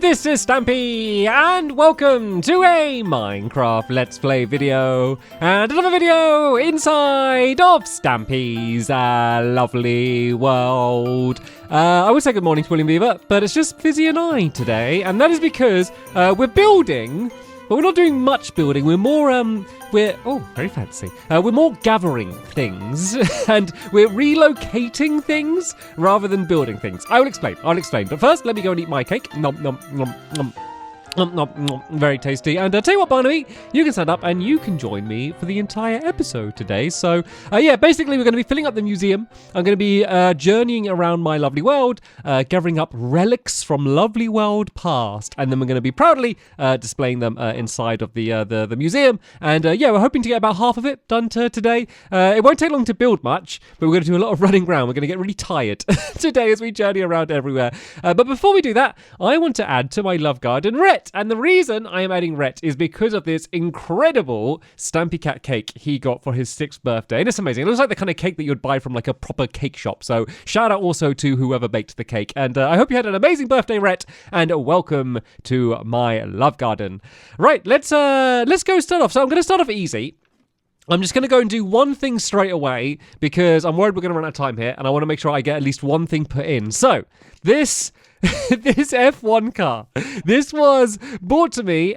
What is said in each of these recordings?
This is Stampy, and welcome to a Minecraft Let's Play video, and another video inside of Stampy's lovely world. I would say good morning to William Beaver, but it's just Fizzy and I today, and that is because we're building, but we're not doing much building. We're more, very fancy. We're more gathering things, and we're relocating things rather than building things. I'll explain. But first, let me go and eat my cake. Nom, nom, nom, nom. Very tasty. And tell you what, Barnaby, you can stand up and you can join me for the entire episode today. So, basically we're going to be filling up the museum. I'm going to be journeying around my lovely world, gathering up relics from lovely world past, and then we're going to be proudly displaying them inside of the museum. And we're hoping to get about half of it done today. It won't take long to build much, but we're going to do a lot of running around. We're going to get really tired today as we journey around everywhere. But before we do that, I want to add to my love garden Rhett. And the reason I am adding Rhett is because of this incredible Stampy Cat cake he got for his 6th birthday. And it's amazing. It looks like the kind of cake that you'd buy from like a proper cake shop. So shout out also to whoever baked the cake. And I hope you had an amazing birthday, Rhett. And welcome to my love garden. Right, let's go start off. So I'm going to start off easy. I'm just going to go and do one thing straight away because I'm worried we're going to run out of time here. And I want to make sure I get at least one thing put in. So this F1 car. This was bought to me,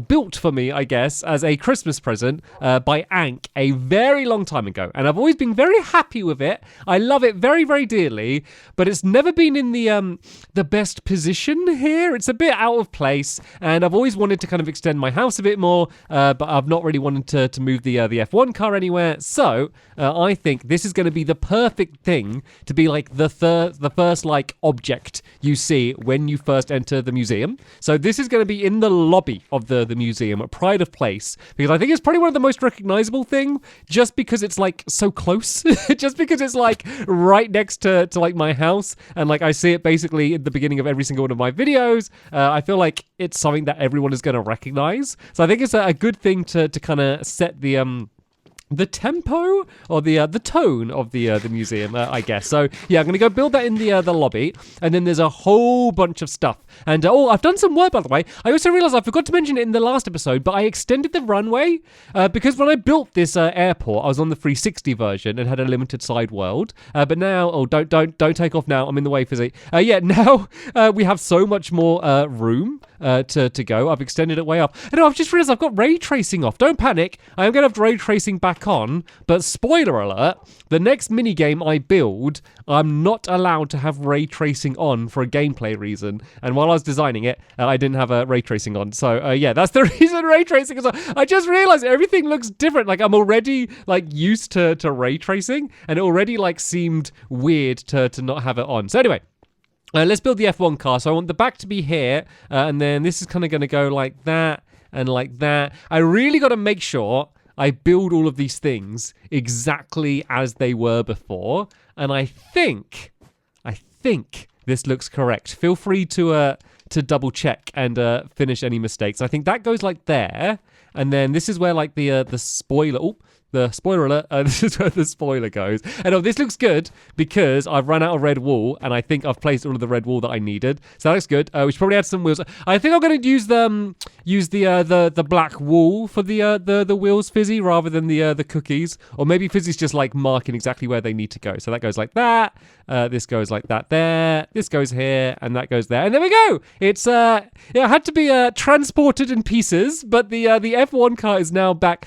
built for me, I guess, as a Christmas present by Ank a very long time ago. And I've always been very happy with it. I love it very, very dearly, but it's never been in the best position here. It's a bit out of place, and I've always wanted to kind of extend my house a bit more, but I've not really wanted to move the F1 car anywhere. So I think this is going to be the perfect thing to be like the first like object you see when you first enter the museum. So this is going to be in the lobby of the museum, pride of place, because I think it's probably one of the most recognizable thing, just because it's like so close, just because it's like right next to like my house, and like I see it basically at the beginning of every single one of my videos. I feel like it's something that everyone is going to recognize. So I think it's a good thing to kind of set the tempo or the tone of the museum, I guess. So yeah, I'm gonna go build that in the lobby, and then there's a whole bunch of stuff. And I've done some work, by the way. I also realized I forgot to mention it in the last episode, but I extended the runway because when I built this airport, I was on the 360 version and had a limited side world. But now, don't take off now. I'm in the way, Fizzy. Now we have so much more room to go. I've extended it way up. And I've just realized I've got ray tracing off. Don't panic. I am gonna have ray tracing back on, but spoiler alert, the next minigame I build, I'm not allowed to have ray tracing on for a gameplay reason. And while I was designing it, I didn't have ray tracing on. So that's the reason ray tracing is on. I just realized everything looks different. Like I'm already like used to ray tracing, and it already like seemed weird to not have it on. So anyway, let's build the F1 car. So I want the back to be here, and then this is kind of going to go like that and like that. I really got to make sure I build all of these things exactly as they were before, and I think this looks correct. Feel free to double check and finish any mistakes. I think that goes like there, and then this is where like the spoiler. The spoiler alert, this is where the spoiler goes. And this looks good because I've run out of red wool, and I think I've placed all of the red wool that I needed. So that looks good. We should probably add some wheels. I think I'm going to use the black wool for the wheels, Fizzy, rather than the cookies. Or maybe Fizzy's just like marking exactly where they need to go. So that goes like that. This goes like that there. This goes here, and that goes there. And there we go. It's it had to be transported in pieces, but the F1 car is now back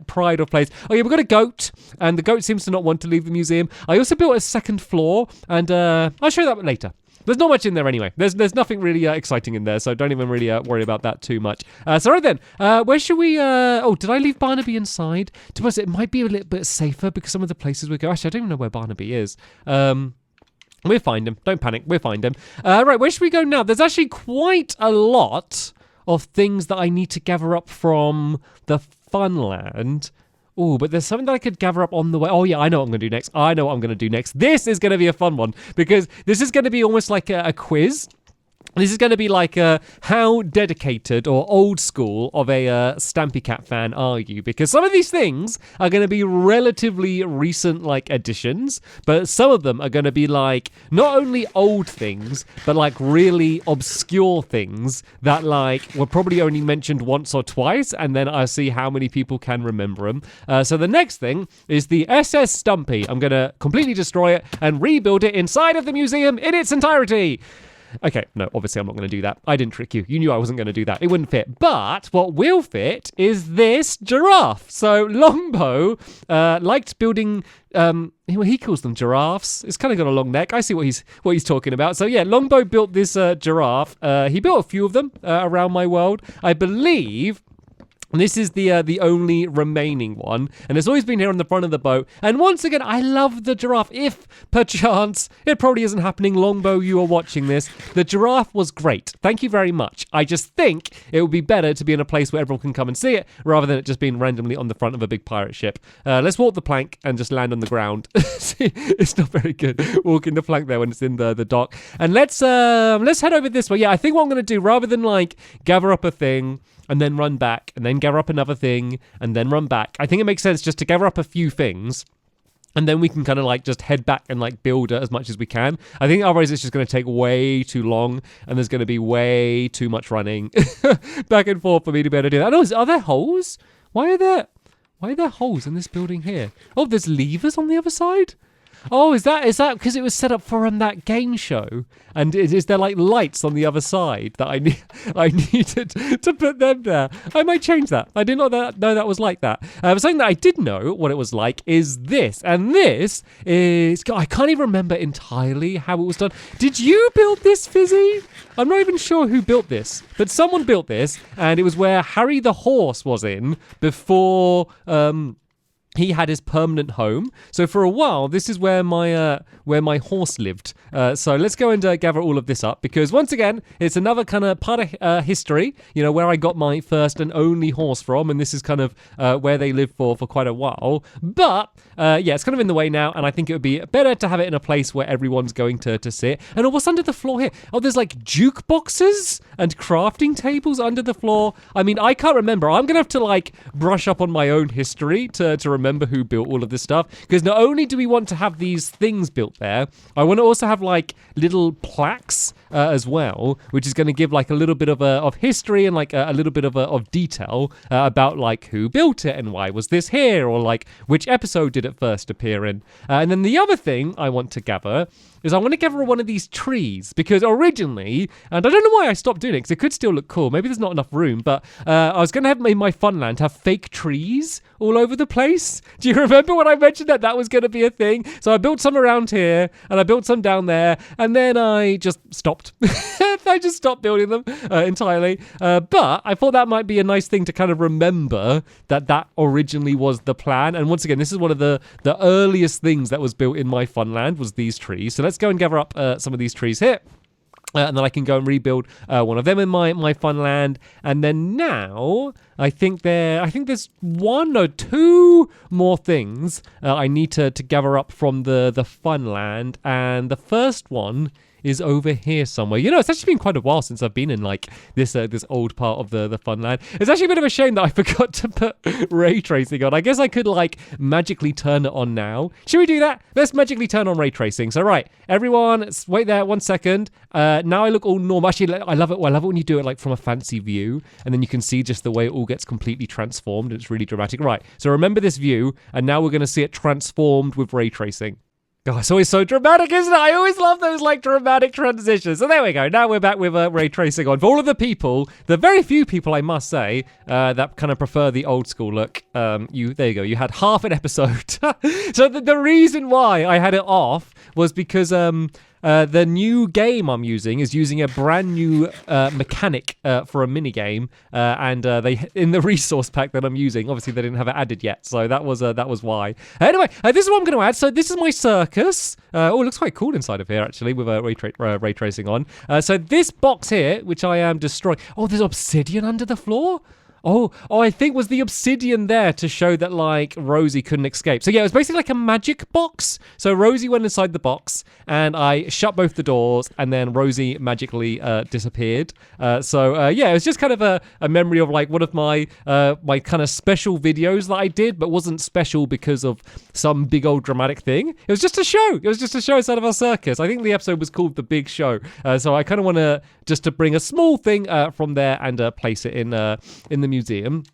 pride of place. Oh yeah, we've got a goat, and the goat seems to not want to leave the museum. I also built a second floor, and I'll show you that later. There's not much in there anyway. There's nothing really exciting in there, so don't even really worry about that too much. So right then, where should we... did I leave Barnaby inside? To be honest, it might be a little bit safer because some of the places we go... Actually, I don't even know where Barnaby is. We'll find him. Don't panic. We'll find him. Right, where should we go now? There's actually quite a lot of things that I need to gather up from the Funland. Oh, but there's something that I could gather up on the way. Oh, yeah, I know what I'm going to do next. This is going to be a fun one because this is going to be almost like a quiz. This is going to be like how dedicated or old school of a Stampy Cat fan are you? Because some of these things are going to be relatively recent like additions, but some of them are going to be like not only old things, but like really obscure things that like were probably only mentioned once or twice, and then I see how many people can remember them. So the next thing is the SS Stumpy. I'm going to completely destroy it and rebuild it inside of the museum in its entirety. Okay, no, obviously I'm not going to do that. I didn't trick you. You knew I wasn't going to do that. It wouldn't fit. But what will fit is this giraffe. So Longbow liked building... he calls them giraffes. It's kind of got a long neck. I see what he's talking about. So yeah, Longbow built this giraffe. He built a few of them around my world. I believe... This is the only remaining one, and it's always been here on the front of the boat. And once again, I love the giraffe. If, perchance, it probably isn't happening, Longbow, you are watching this, the giraffe was great. Thank you very much. I just think it would be better to be in a place where everyone can come and see it, rather than it just being randomly on the front of a big pirate ship. Let's walk the plank and just land on the ground. See, it's not very good walking the plank there when it's in the dock. And let's head over this way. Yeah, I think what I'm going to do, rather than like gather up a thing and then run back, and then gather up another thing, and then run back. I think it makes sense just to gather up a few things, and then we can kind of like just head back and like build it as much as we can. I think otherwise it's just going to take way too long, and there's going to be way too much running back and forth for me to be able to do that. Oh, are there holes? Why are there holes in this building here? Oh, there's levers on the other side? Oh, is that because it was set up for that game show? And is there like lights on the other side that I needed to put them there? I might change that. I did not know that was like that. Something that I did know what it was like is this. And this is... I can't even remember entirely how it was done. Did you build this, Fizzy? I'm not even sure who built this. But someone built this, and it was where Harry the horse was in before... he had his permanent home. So for a while, this is where my horse lived. So let's go and gather all of this up, because once again, it's another kind of part of history, you know, where I got my first and only horse from, and this is kind of where they lived for quite a while. But yeah, it's kind of in the way now, and I think it would be better to have it in a place where everyone's going to sit. And what's under the floor here? Oh, there's like jukeboxes and crafting tables under the floor. I mean, I can't remember. I'm gonna have to like brush up on my own history to remember who built all of this stuff, because not only do we want to have these things built there, I want to also have like little plaques as well, which is going to give like a little bit of history and like a little bit of detail about like who built it and why was this here, or like which episode did it first appear in. And then the other thing I want to gather is I want to gather one of these trees, because originally, and I don't know why I stopped doing it, because it could still look cool, maybe there's not enough room, but I was going to have in my Funland have fake trees all over the place. Do you remember when I mentioned that was going to be a thing? So I built some around here, and I built some down there, and then I just stopped. I just stopped building them entirely. But I thought that might be a nice thing to kind of remember that originally was the plan. And once again, this is one of the earliest things that was built in my Funland was these trees. So let's go and gather up some of these trees here. And then I can go and rebuild one of them in my Funland. And then now I think there's one or two more things I need to gather up from the Funland. And the first one is over here somewhere. You know, it's actually been quite a while since I've been in like this old part of the Funland. It's actually a bit of a shame that I forgot to put ray tracing on. I guess I could like magically turn it on now. Should we do that? Let's magically turn on ray tracing. So right, everyone, wait there 1 second. Now I look all normal. Actually, I love it. I love it when you do it like from a fancy view, and then you can see just the way it all gets completely transformed. It's really dramatic. Right. So remember this view, and now we're going to see it transformed with ray tracing. God, it's always so dramatic, isn't it? I always love those like dramatic transitions. So there we go. Now we're back with ray tracing on. For all of the people, the very few people, I must say, that kind of prefer the old school look, there you go. You had half an episode. So the reason why I had it off was because the new game I'm using is using a brand new mechanic for a mini game, and they in the resource pack that I'm using, obviously they didn't have it added yet, so that was why. Anyway, this is what I'm going to add. So this is my circus. It looks quite cool inside of here actually with ray tracing on. So this box here, which I am destroying. Oh, there's obsidian under the floor. Oh, I think was the obsidian there to show that like Rosie couldn't escape. So yeah, it was basically like a magic box. So Rosie went inside the box and I shut both the doors and then Rosie magically disappeared. Yeah, it was just kind of a memory of like one of my my kind of special videos that I did, but wasn't special because of some big old dramatic thing. It was just a show. It was just a show inside of our circus. I think the episode was called The Big Show. So I kind of want to just to bring a small thing from there and place it in the museum.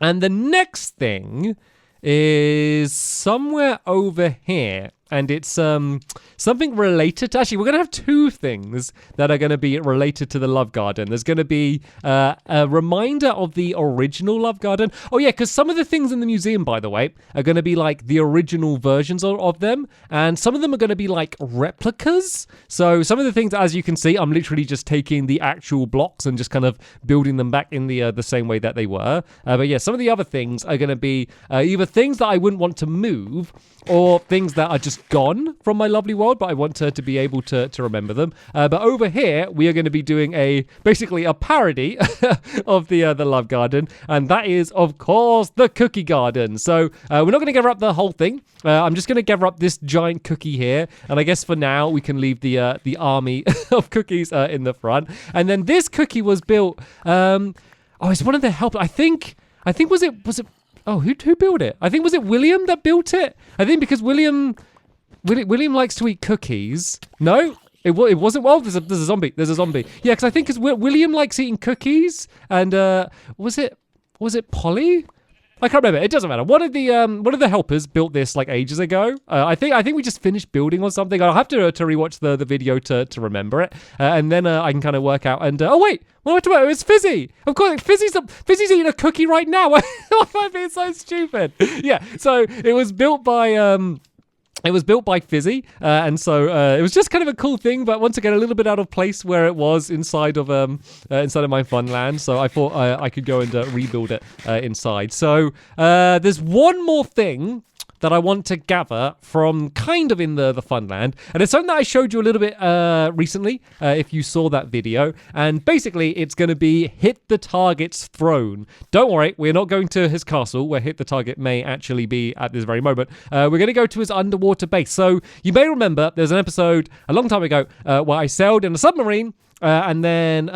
And the next thing is somewhere over here. And it's something related to... Actually, we're going to have two things that are going to be related to the Love Garden. There's going to be a reminder of the original Love Garden. Oh, yeah, because some of the things in the museum, by the way, are going to be like the original versions of them. And some of them are going to be like replicas. So some of the things, as you can see, I'm literally just taking the actual blocks and just kind of building them back in the same way that they were. But yeah, some of the other things are going to be either things that I wouldn't want to move or things that are just gone from my lovely world, but I want her to be able to remember them. But over here, we are going to be doing basically a parody of the Love Garden, and that is, of course, the Cookie Garden. So we're not going to gather up the whole thing. I'm just going to gather up this giant cookie here, and I guess for now we can leave the army of cookies in the front. And then this cookie was built. It's one of the help. I think was it. Oh, who built it? I think was it William that built it? I think because William likes to eat cookies. No, it wasn't. Well, there's a zombie. There's a zombie. Yeah, because I think because William likes eating cookies, and was it Polly? I can't remember. It doesn't matter. One of the helpers built this like ages ago. I think we just finished building on something. I'll have to rewatch the video to remember it, and then I can kind of work out. And wait, it's Fizzy. Of course, Fizzy's eating a cookie right now. Why am I being so stupid? Yeah. So it was built by Fizzy, and so it was just kind of a cool thing, but once again, a little bit out of place where it was inside of my fun land. So I thought I could go and rebuild it inside. So there's one more thing that I want to gather from kind of in the Funland. And it's something that I showed you a little bit recently, if you saw that video. And basically, it's going to be Hit the Target's throne. Don't worry, we're not going to his castle, where Hit the Target may actually be at this very moment. We're going to go to his underwater base. So you may remember there's an episode a long time ago where I sailed in a submarine, and then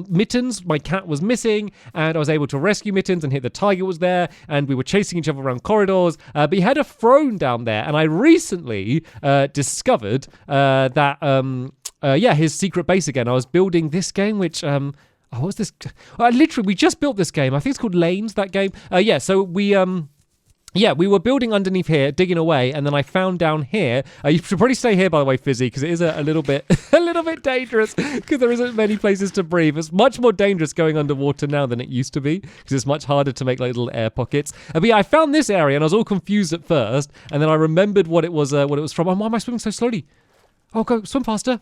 Mittens, my cat, was missing, and I was able to rescue Mittens, and Hit the Tiger was there, and we were chasing each other around corridors, but he had a throne down there, and I recently discovered his secret base again. I was building this game, which... what's this? Literally, we just built this game. I think it's called Lanes, that game. So we... we were building underneath here, digging away, and then I found down here. You should probably stay here, by the way, Fizzy, because it is a little bit dangerous, because there isn't many places to breathe. It's much more dangerous going underwater now than it used to be, because it's much harder to make like little air pockets. But yeah, I found this area, and I was all confused at first, and then I remembered what it was from. Oh, why am I swimming so slowly? Oh, go, swim faster,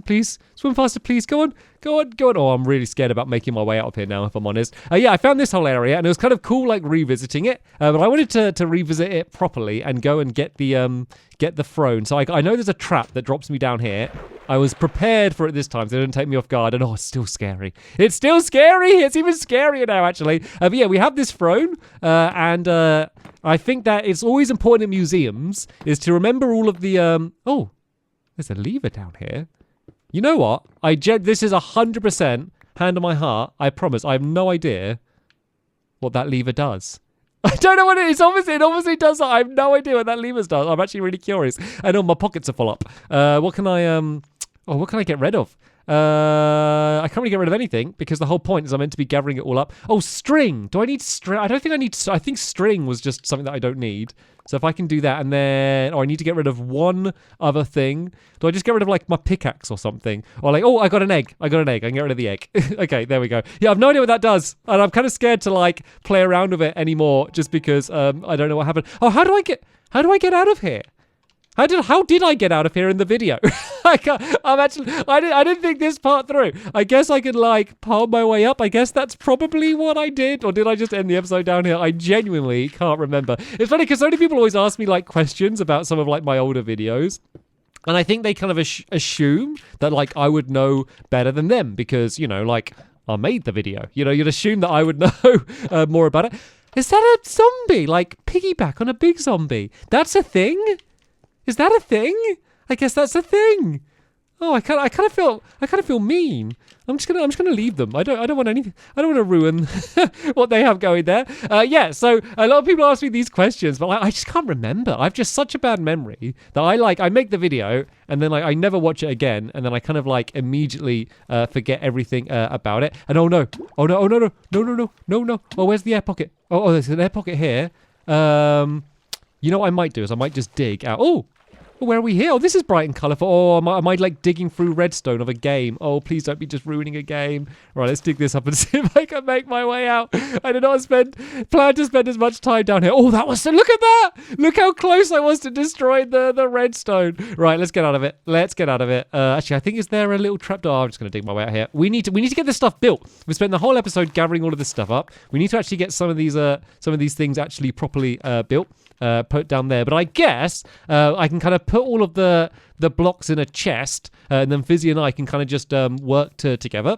please. Swim faster, please. Go on. Oh, I'm really scared about making my way out of here now, if I'm honest. I found this whole area, and it was kind of cool, like, revisiting it. But I wanted to revisit it properly and go and get the throne. So I know there's a trap that drops me down here. I was prepared for it this time, so it didn't take me off guard. And, it's still scary. It's still scary. It's even scarier now, actually. But yeah, we have this throne, and I think that it's always important in museums is to remember all of the... There's a lever down here. You know what? This is 100% hand on my heart. I promise. I have no idea what that lever does. I don't know what it is. It obviously does that. I have no idea what that lever does. I'm actually really curious. I know my pockets are full up. What can I get rid of? I can't really get rid of anything because the whole point is I'm meant to be gathering it all up. Oh, string. Do I need string? I don't think I need... I think string was just something that I don't need. So if I can do that and then... I need to get rid of one other thing. Do I just get rid of like my pickaxe or something? Or like, I got an egg. I can get rid of the egg. Okay, there we go. Yeah, I've no idea what that does. And I'm kind of scared to like play around with it anymore just because I don't know what happened. Oh, how do I get out of here? How did I get out of here in the video? I didn't think this part through. I guess I could like palm my way up. I guess that's probably what I did. Or did I just end the episode down here? I genuinely can't remember. It's funny because so many people always ask me like questions about some of like my older videos. And I think they kind of assume that like I would know better than them because, like I made the video. You know, you'd assume that I would know more about it. Is that a zombie? Like piggyback on a big zombie? That's a thing? Is that a thing? I guess that's a thing. Oh, I kind of feel mean. I'm just gonna leave them. I don't want anything. I don't want to ruin what they have going there. Yeah. So a lot of people ask me these questions, but I just can't remember. I've just such a bad memory that I make the video and then I never watch it again, and then I kind of immediately forget everything about it. And oh no. Oh, where's the air pocket? Oh, there's an air pocket here. You know what I might do is I might just dig out. Oh. Where are we here? Oh, this is bright and colourful. Oh, am I digging through redstone of a game? Oh, please don't be just ruining a game. Right, let's dig this up and see if I can make my way out. I did not plan to spend as much time down here. Oh, look at that! Look how close I was to destroying the redstone. Right, let's get out of it. Actually, I think is there a little trapdoor? I'm just going to dig my way out here. We need to get this stuff built. We spent the whole episode gathering all of this stuff up. We need to actually get some of these things actually properly built. Put down there, but I guess I can kind of put all of the blocks in a chest, and then Fizzy and I can kind of just work together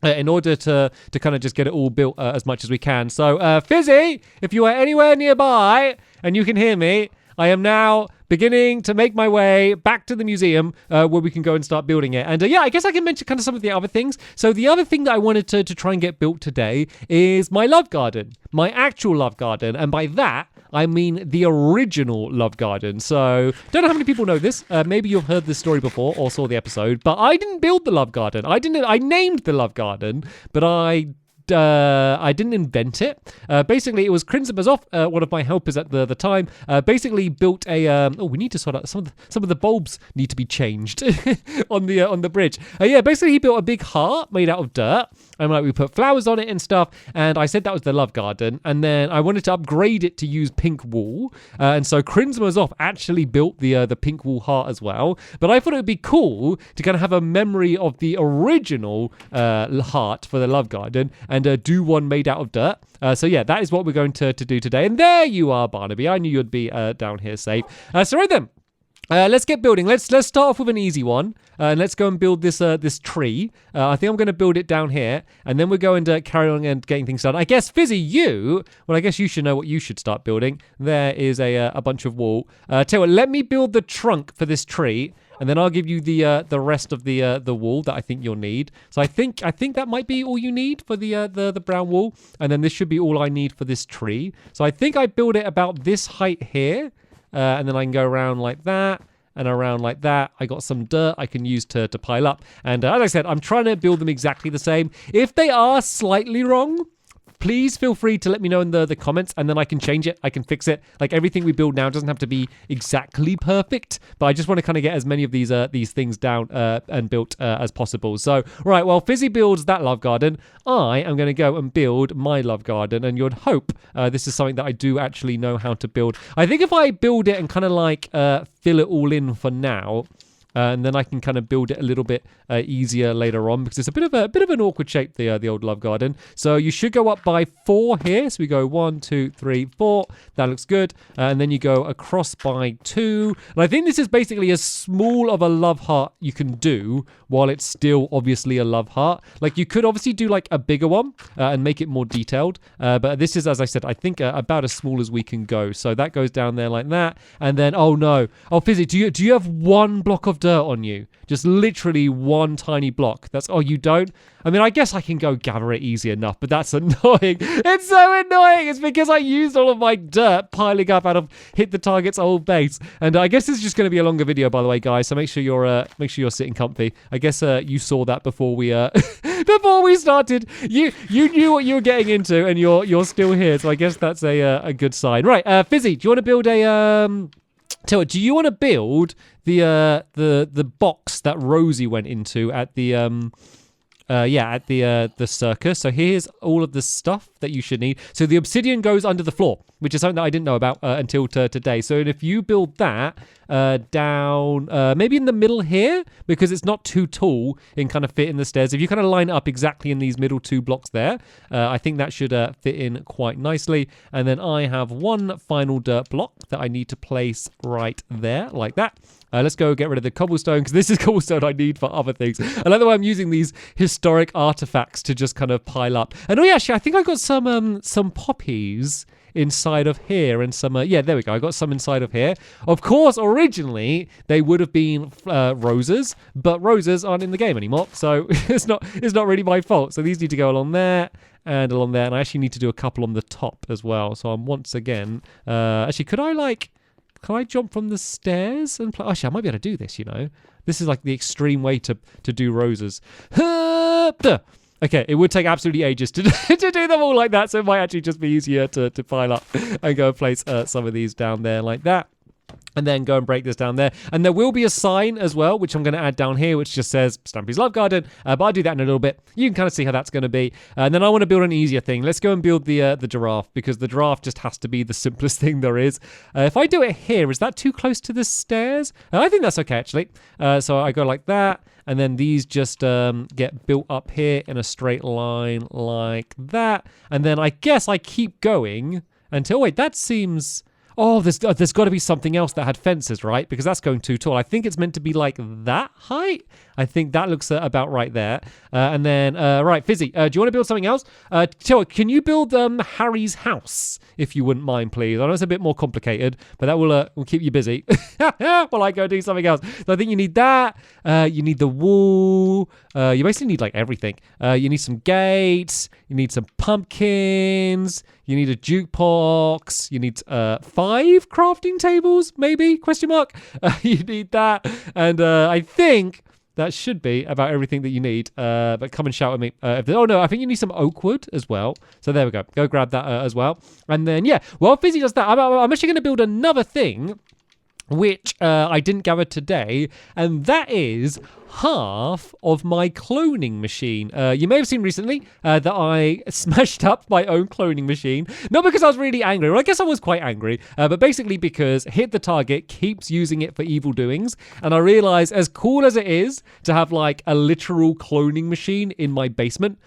in order to kind of just get it all built as much as we can. So Fizzy, if you are anywhere nearby and you can hear me, I am now beginning to make my way back to the museum where we can go and start building it. And yeah, I guess I can mention kind of some of the other things. So the other thing that I wanted to try and get built today is my love garden, my actual love garden. And by that, I mean the original love garden. So don't know how many people know this. Maybe you've heard this story before or saw the episode, but I didn't build the love garden. I named the love garden, but I didn't invent it. Basically, it was Krinzimazov, one of my helpers at the time, basically built a. We need to sort out some of the bulbs need to be changed on the bridge. Yeah, basically he built a big heart made out of dirt, and we put flowers on it and stuff. And I said that was the love garden, and then I wanted to upgrade it to use pink wool, and so Krinzimazov actually built the pink wool heart as well. But I thought it would be cool to kind of have a memory of the original heart for the love garden, and do one made out of dirt. So yeah, that is what we're going to do today. And there you are, Barnaby. I knew you'd be down here safe. So right then, let's get building. Let's start off with an easy one, and let's go and build this tree. I think I'm going to build it down here, and then we're going to carry on and getting things done. I guess Fizzy, I guess you should know what you should start building. There is a bunch of wool. Tell you what, let me build the trunk for this tree, and then I'll give you the rest of the wool that I think you'll need. So I think that might be all you need for the brown wool, and then this should be all I need for this tree. So I think I build it about this height here, and then I can go around like that and around like that. I got some dirt I can use to pile up, and as I said, I'm trying to build them exactly the same. If they are slightly wrong, please feel free to let me know in the comments, and then I can change it. I can fix it. Like, everything we build now doesn't have to be exactly perfect, but I just want to kind of get as many of these things down and built as possible. So, right, well, Fizzy builds that love garden. I am going to go and build my love garden, and you'd hope this is something that I do actually know how to build. I think if I build it and kind of fill it all in for now, and then I can kind of build it a little bit easier later on, because it's a bit of an awkward shape, the old love garden. So you should go up by 4 here. So we go 1, 2, 3, 4. That looks good. And then you go across by 2. And I think this is basically as small of a love heart you can do while it's still obviously a love heart. Like, you could obviously do like a bigger one and make it more detailed. But this is, as I said, I think about as small as we can go. So that goes down there like that. And then, oh no. Oh, Fizzy, do you have one block of dirt on you? Just literally one tiny block. Oh, you don't? I mean, I guess I can go gather it easy enough, but that's annoying. It's so annoying. It's because I used all of my dirt piling up out of Hit the Target's old base. And I guess this is just going to be a longer video, by the way, guys. So make sure you're sitting comfy. I guess you saw that before we before we started. You knew what you were getting into, and you're still here. So I guess that's a good sign. Right, Fizzy, do you want to build a do you want to build the box that Rosie went into at the circus? So here's all of the stuff that you should need. So the obsidian goes under the floor, which is something that I didn't know about until today. So if you build that down maybe in the middle here, because it's not too tall and kind of fit in the stairs. If you kind of line it up exactly in these middle 2 blocks there, I think that should fit in quite nicely. And then I have one final dirt block that I need to place right there, like that. Let's go get rid of the cobblestone, because this is cobblestone I need for other things. I like the way I'm using these historic artifacts to just kind of pile up. And oh yeah, actually, I think I got some poppies inside of here, and some yeah, there we go, I got some inside of here. Of course, originally they would have been roses, but roses aren't in the game anymore, so it's not really my fault. So these need to go along there and along there, and I actually need to do a couple on the top as well. So I'm once again actually, can I jump from the stairs and play? Actually, I might be able to do this, you know. This is like the extreme way to do roses. Okay, it would take absolutely ages to do them all like that, so it might actually just be easier to pile up and go and place some of these down there like that. And then go and break this down there. And there will be a sign as well, which I'm going to add down here, which just says Stampy's Love Garden. But I'll do that in a little bit. You can kind of see how that's going to be. And then I want to build an easier thing. Let's go and build the giraffe, because the giraffe just has to be the simplest thing there is. If I do it here, is that too close to the stairs? I think that's okay, actually. So I go like that. And then these just get built up here in a straight line like that. And then I guess I keep going until... Wait, that seems... Oh, there's got to be something else that had fences, right? Because that's going too tall. I think it's meant to be like that height. I think that looks about right there. And then, right, Fizzy, do you want to build something else? Can you build Harry's house, if you wouldn't mind, please? I know it's a bit more complicated, but that will keep you busy while I go do something else. So I think you need that. You need the wall. You basically need like everything. You need some gates. You need some pumpkins. You need a jukebox. You need 5 crafting tables, maybe? Question mark. You need that. And I think that should be about everything that you need. But come and shout at me. Oh, no, I think you need some oak wood as well. So there we go. Go grab that as well. And then, yeah, while Fizzy does that, I'm actually going to build another thing, which I didn't gather today, and that is half of my cloning machine. You may have seen recently that I smashed up my own cloning machine, not because I was really angry, well, I guess I was quite angry, but basically because Hit the Target keeps using it for evil doings, and I realized, as cool as it is to have like a literal cloning machine in my basement,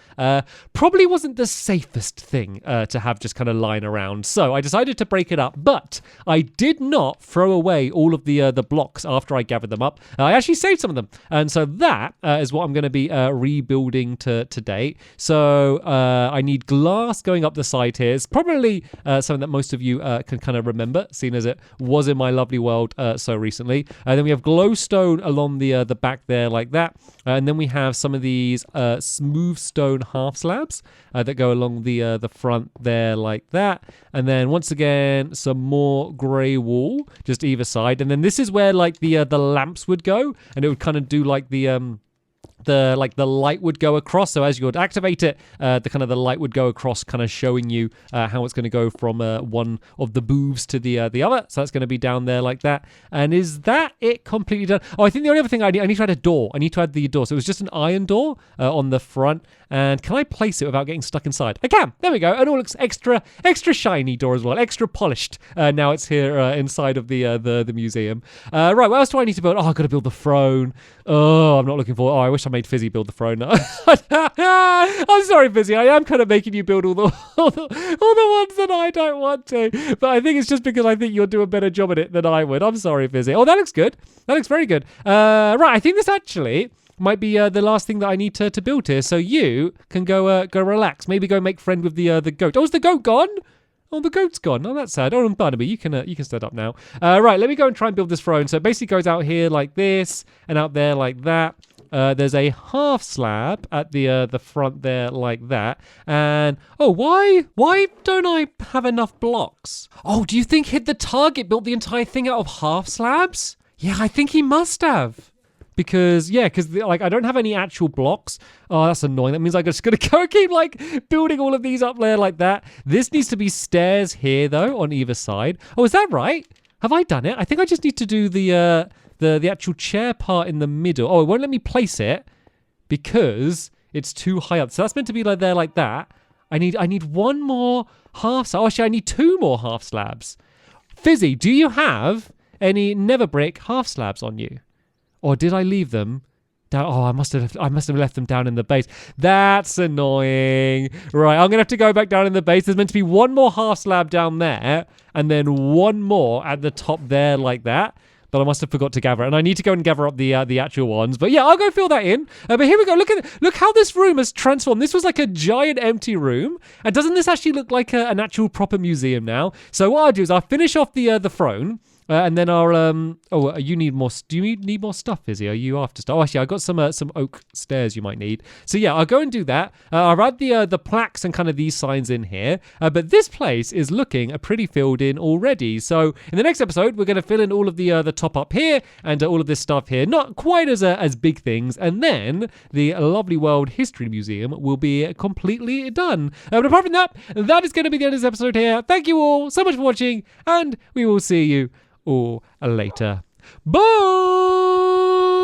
probably wasn't the safest thing to have just kind of lying around. So I decided to break it up, but I did not throw away all of the blocks after I gathered them up. I actually saved some of them, and so that is what I'm going to be rebuilding today. So I need glass going up the side here. It's probably something that most of you can kind of remember, seeing as it was in my lovely world so recently. Then we have glowstone along the back there like that. And then we have some of these smooth stone half slabs that go along the front there like that. And then once again, some more grey wool just either side. And then this is where like the lamps would go, and it would kind of do like the light would go across. So as you would activate it, the light would go across, kind of showing you how it's going to go from one of the booths to the other. So that's going to be down there like that. And is that it completely done? Oh, I think the only other thing I need to add a door. I need to add the door. So it was just an iron door on the front. And can I place it without getting stuck inside? I can. There we go. And it all looks extra shiny door as well. Extra polished. Now it's here inside of the museum. Right, what else do I need to build? Oh, I've got to build the throne. Oh, I'm not looking for... Oh, I wish I made Fizzy build the throne. I'm sorry, Fizzy. I am kind of making you build all the ones that I don't want to. But I think it's just because I think you'll do a better job at it than I would. I'm sorry, Fizzy. Oh, that looks good. That looks very good. Right, I think this actually might be the last thing that I need to build here. So you can go relax. Maybe go make friend with the goat. Oh, is the goat gone? Oh, the goat's gone. Oh, that's sad. Oh, and Barnaby, you can stand up now. Right, let me go and try and build this throne. So it basically goes out here like this and out there like that. There's a half slab at the front there like that. And, oh, why don't I have enough blocks? Oh, do you think Hit the Target built the entire thing out of half slabs? Yeah, I think he must have. Because like I don't have any actual blocks. Oh, that's annoying. That means I'm just gonna go keep like building all of these up there like that. This needs to be stairs here though on either side. Oh, is that right? Have I done it? I think I just need to do the actual chair part in the middle. Oh, it won't let me place it because it's too high up. So that's meant to be like there like that. I need one more half slab. Actually, I need 2 more half slabs. Fizzy, do you have any nether brick half slabs on you? Or did I leave them down? Oh, I must have left them down in the base. That's annoying. Right, I'm gonna have to go back down in the base. There's meant to be 1 more half slab down there, and then 1 more at the top there, like that. But I must have forgot to gather it. And I need to go and gather up the actual ones. But yeah, I'll go fill that in. But here we go. Look how this room has transformed. This was like a giant empty room. And doesn't this actually look like an actual proper museum now? So what I'll do is I'll finish off the throne. And then I'll you need more. Do you need more stuff, Izzy? Are you after stuff? Oh, actually, I got some oak stairs you might need. So yeah, I'll go and do that. I'll add the plaques and kind of these signs in here. But this place is looking pretty filled in already. So in the next episode, we're going to fill in all of the top up here and all of this stuff here. Not quite as big things. And then the lovely World History Museum will be completely done. But apart from that, that is going to be the end of this episode here. Thank you all so much for watching, and we will see you all later. Bye!